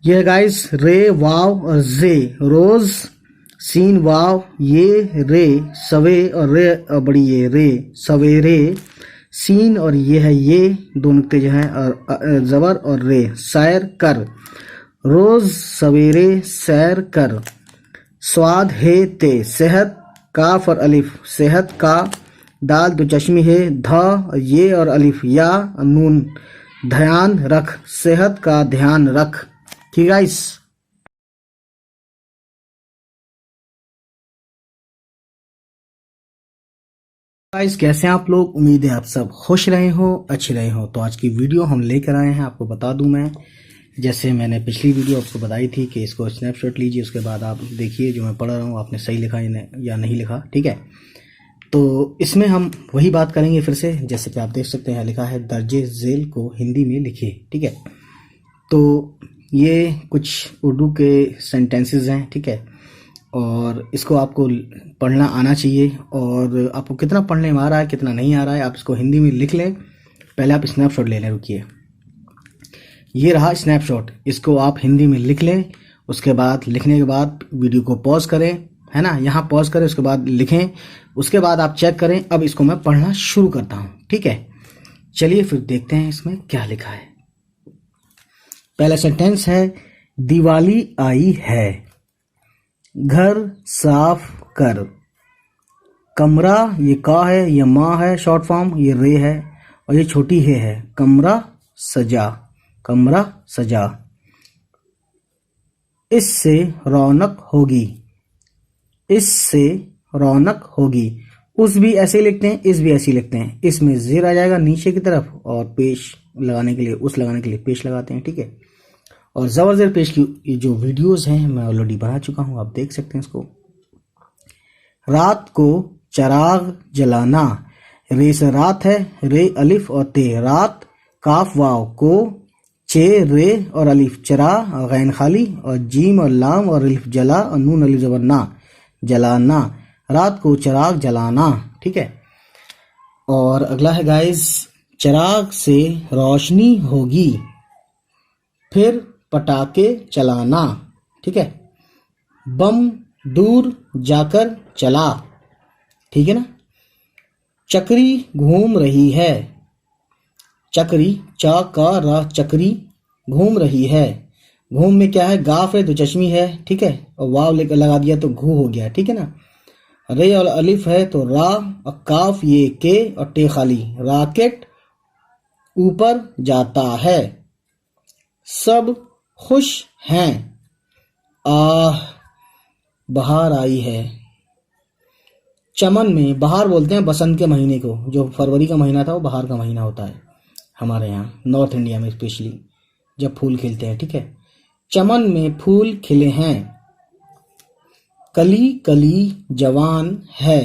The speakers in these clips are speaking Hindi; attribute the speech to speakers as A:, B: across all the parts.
A: ये है गाइस रे वाव और जे, रोज सीन वाव ये रे, सवे और रे बड़ी ये रे, सवेरे सीन और ये है ये, दो नुक्ते जो हैं और जबर और रे, सैर कर, रोज सवेरे सैर कर, स्वाद है ते, सेहत काफ और अलिफ सेहत का, दाल दो चश्मी है, ध ये और अलिफ या नून, ध्यान रख सेहत का ध्यान रख। ठीक गाइस, कैसे हैं आप लोग? उम्मीद है आप सब खुश रहे हो, अच्छे रहे हो। तो आज की वीडियो हम लेकर आए हैं, आपको बता दूं मैं, जैसे मैंने पिछली वीडियो आपको बताई थी कि इसको स्नैपशॉट लीजिए, उसके बाद आप देखिए जो मैं पढ़ रहा हूँ आपने सही लिखा या नहीं लिखा। ठीक है, तो इसमें हम वही बात करेंगे फिर से, जैसे कि आप देख सकते हैं लिखा है दर्जे झेल को हिंदी में लिखिए। ठीक है, तो ये कुछ उर्दू के सेंटेंसेस हैं। ठीक है, और इसको आपको पढ़ना आना चाहिए, और आपको कितना पढ़ने में आ रहा है कितना नहीं आ रहा है आप इसको हिंदी में लिख लें। पहले आप स्नैपशॉट ले लें, रुकिए, ये रहा स्नैपशॉट, इसको आप हिंदी में लिख लें। उसके बाद लिखने के बाद वीडियो को पॉज करें, है ना, यहाँ पॉज करें, उसके बाद लिखें, उसके बाद आप चेक करें। अब इसको मैं पढ़ना शुरू करता हूँ। ठीक है, चलिए फिर देखते हैं इसमें क्या लिखा है। पहला सेंटेंस है दिवाली आई है, घर साफ कर, कमरा ये का है, ये माँ है शॉर्ट फॉर्म, ये रे है और ये छोटी है, कमरा सजा, कमरा सजा, इससे रौनक होगी, इससे रौनक होगी, उस भी ऐसे लिखते हैं, इस भी ऐसे लिखते हैं, इसमें जेर आ जाएगा नीचे की तरफ और पेश लगाने के लिए, उस लगाने के लिए पेश लगाते हैं। ठीक है, और जबर जेर पेश की जो वीडियोस हैं मैं ऑलरेडी बना चुका हूं, आप देख सकते हैं इसको। रात को चराग जलाना, रे से रात है, रे अलिफ और ते, रात काफ वाव को, चे रे और अलिफ चरा गैन खाली, और जीम और लाम और अलिफ जला और नून अलिफ जबर ना, जलाना, रात को चराग जलाना। ठीक है, और अगला है गाइस चराग से रोशनी होगी, फिर पटाखे चलाना। ठीक है, बम दूर जाकर चला, ठीक है ना, चक्री घूम रही है, चक्री चा का रा, चक्री घूम रही है, घूम में क्या है, गाफ है, दो चश्मी है। ठीक है, और वाव लेकर लगा दिया तो घू हो गया। ठीक है ना, रे और अलिफ है तो रा, और काफ ये के और टे खाली, राकेट ऊपर जाता है, सब खुश हैं, आह बहार आई है, चमन में, बहार बोलते हैं बसंत के महीने को, जो फरवरी का महीना था वो बहार का महीना होता है हमारे यहाँ नॉर्थ इंडिया में स्पेशली, जब फूल खिलते हैं। ठीक है, चमन में फूल खिले हैं, कली कली जवान है,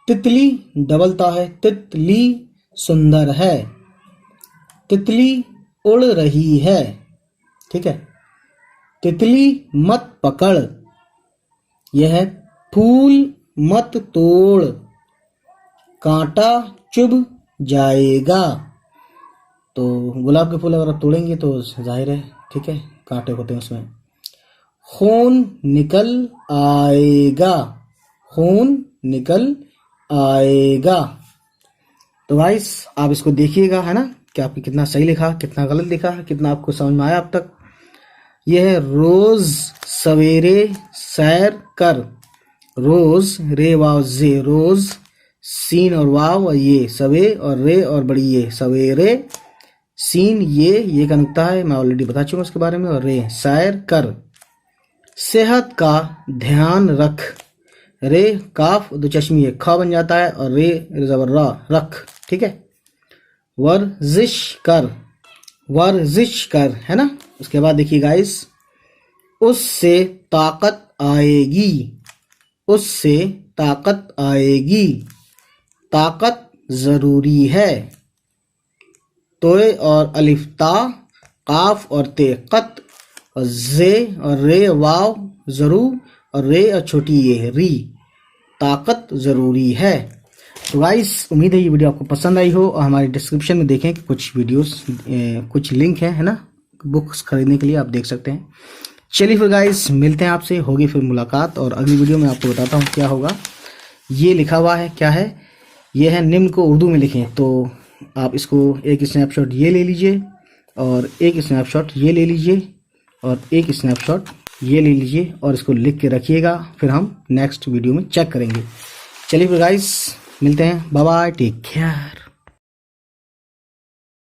A: तितली डबलता है, तितली सुंदर है, तितली उड़ रही है। ठीक है, तितली मत पकड़, यह है फूल मत तोड़, कांटा चुभ जाएगा, तो गुलाब के फूल अगर आप तोड़ेंगे तो जाहिर है, ठीक है, कांटे होते हैं उसमें। खून निकल आएगा, खून निकल आएगा। तो गाइस आप इसको देखिएगा, है ना, कि आपने कितना सही लिखा, कितना गलत लिखा, कितना आपको समझ में आया अब तक। यह है रोज सवेरे सैर कर, रोज रे वाव जे, रोज सीन और वाव और ये, सवे और रे और बड़ी ये, सवेरे सीन ये का नुक्ता है, मैं ऑलरेडी बता चुका उसके बारे में, और रे सैर कर, सेहत का ध्यान रख, रे काफ दो चश्मी है, खा बन जाता है, और रे जबर रा, रख। ठीक है, वर्जिश कर, वर्जिश कर, है ना। उसके बाद देखिए गाइस, उससे ताकत आएगी, उससे ताकत आएगी, ताकत जरूरी है, तोए और अलिफ ता, काफ और ते कत, और जे और रे वाव जरूर, और रे और छोटी ये री, ताकत जरूरी है। तो गाइस उम्मीद है ये वीडियो आपको पसंद आई हो, और हमारे डिस्क्रिप्शन में देखें कि कुछ वीडियोस कुछ लिंक है ना, बुक्स खरीदने के लिए आप देख सकते हैं। चलिए फिर गाइस, मिलते हैं आपसे, होगी फिर मुलाकात, और अगली वीडियो में आपको बताता हूँ क्या होगा। ये लिखा हुआ है, क्या है, ये है निम्न को उर्दू में लिखें। तो आप इसको एक स्नैपशॉट ये ले लीजिए, और एक स्नैपशॉट ये ले लीजिए, और एक स्नैपशॉट ये ले लीजिए, और इसको लिख के रखिएगा, फिर हम नेक्स्ट वीडियो में चेक करेंगे। चलिए फिर गाइस, मिलते हैं, बाय बाय, टेक केयर।